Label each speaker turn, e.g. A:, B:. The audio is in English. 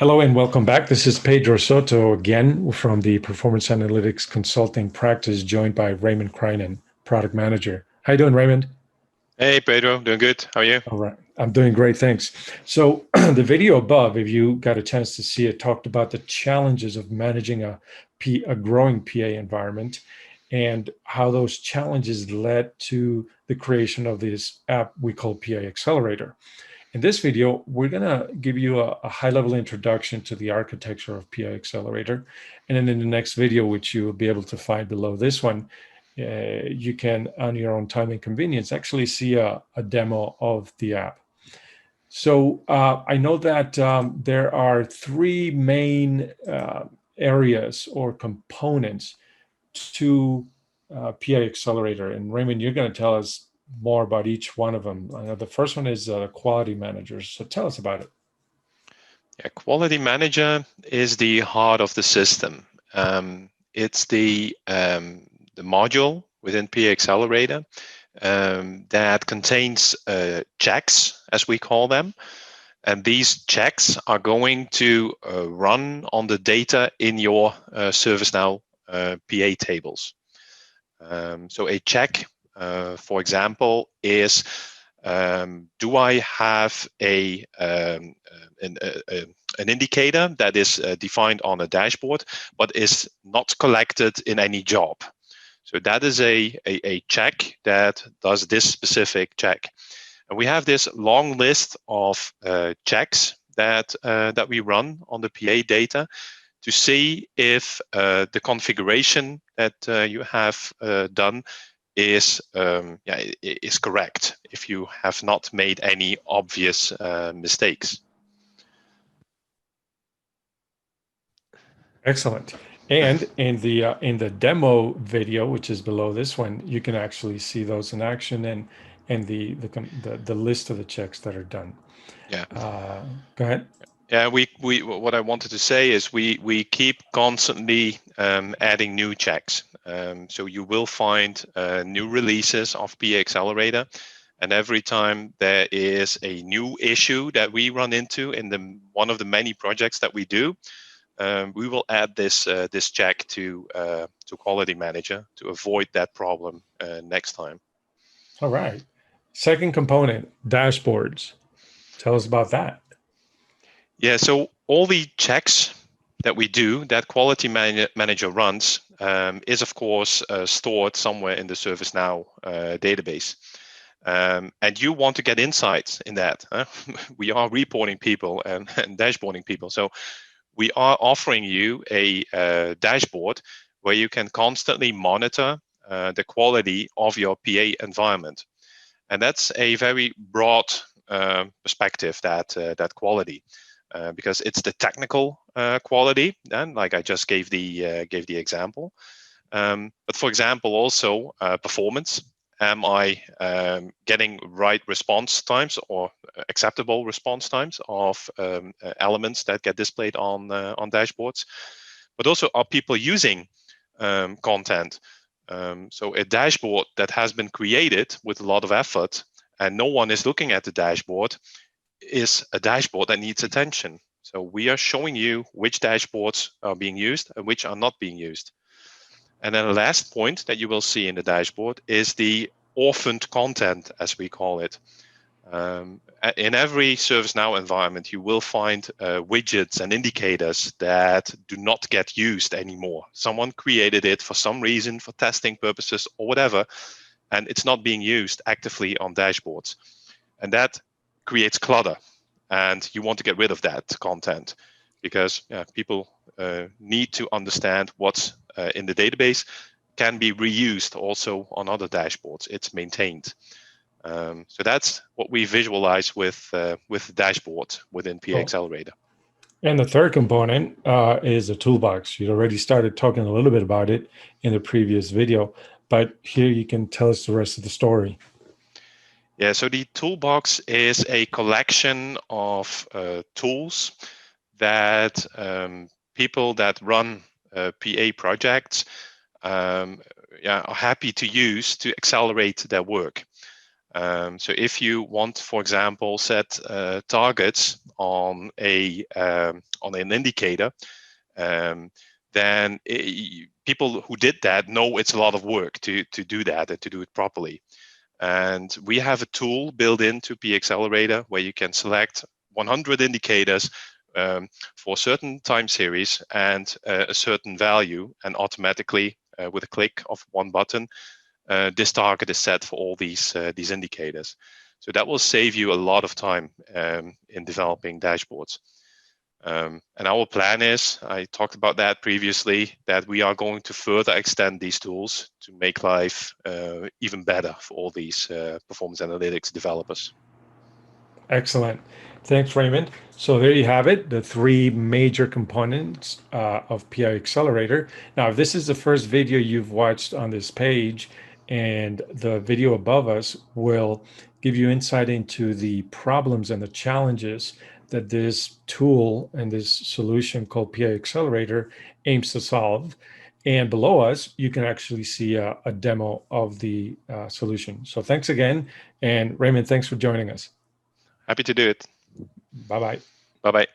A: Hello and welcome back. This is Pedro Soto again from the Performance Analytics Consulting practice, joined by Raymond Kreinen, Product Manager. How you doing, Raymond?
B: Hey Pedro, doing good. How are you?
A: All right. I'm doing great, thanks. So the video above, if you got a chance to see it, talked about the challenges of managing a growing PA environment and how those challenges led to the creation of this app we call PA Accelerator. In this video, we're going to give you a high-level introduction to the architecture of PI Accelerator. And then in the next video, which you will be able to find below this one, you can, on your own time and convenience, actually see a demo of the app. So I know that there are three main areas or components to PI Accelerator. And Raymond, you're going to tell us more about each one of them. The first one is quality managers. So tell us about it.
B: Yeah, Quality Manager is the heart of the system. It's the module within PA Accelerator that contains checks, as we call them. And these checks are going to run on the data in your ServiceNow PA tables. So a check, for example, is do I have an indicator that is defined on a dashboard, but is not collected in any job? So that is a check that does this specific check. And we have this long list of checks that we run on the PA data to see if the configuration that you have done is correct, if you have not made any obvious mistakes.
A: Excellent. And in the demo video, which is below this one, you can actually see those in action and the list of the checks that are done.
B: Yeah.
A: Go ahead.
B: Yeah, we what I wanted to say is we keep constantly adding new checks. So you will find new releases of PA Accelerator, and every time there is a new issue that we run into in one of the many projects that we do, we will add this check to Quality Manager to avoid that problem next time.
A: All right. Second component, dashboards. Tell us about that.
B: Yeah, so all the checks that we do, that Quality Manager runs, is of course stored somewhere in the ServiceNow database. And you want to get insights in that. We are reporting people and dashboarding people. So we are offering you a dashboard where you can constantly monitor the quality of your PA environment. And that's a very broad perspective, that quality. Because it's the technical quality, and like I just gave the example. But for example, also performance. Am I getting right response times or acceptable response times of elements that get displayed on dashboards? But also, are people using content? So a dashboard that has been created with a lot of effort and no one is looking at the dashboard is a dashboard that needs attention. So we are showing you which dashboards are being used and which are not being used. And then the last point that you will see in the dashboard is the orphaned content, as we call it. In every ServiceNow environment, you will find widgets and indicators that do not get used anymore. Someone created it for some reason, for testing purposes or whatever, and it's not being used actively on dashboards. And that creates clutter, and you want to get rid of that content because people need to understand what's in the database can be reused also on other dashboards. It's maintained. So that's what we visualize with the dashboard within PA Accelerator.
A: And the third component is a toolbox. You already started talking a little bit about it in the previous video, but here you can tell us the rest of the story.
B: Yeah, so the toolbox is a collection of tools that people that run PA projects are happy to use to accelerate their work. So if you want, for example, set targets on an indicator, then people who did that know it's a lot of work to do that and to do it properly. And we have a tool built into Accelerator where you can select 100 indicators for a certain time series and a certain value, and automatically, with a click of one button, this target is set for all these indicators. So that will save you a lot of time in developing dashboards. And our plan is, I talked about that previously, that we are going to further extend these tools to make life even better for all these performance analytics developers.
A: Excellent. Thanks, Raymond. So there you have it, the three major components of PI Accelerator. Now, if this is the first video you've watched on this page, and the video above us will give you insight into the problems and the challenges that this tool and this solution called PI Accelerator aims to solve. And below us, you can actually see a demo of the solution. So thanks again. And Raymond, thanks for joining us.
B: Happy to do it.
A: Bye bye.
B: Bye bye.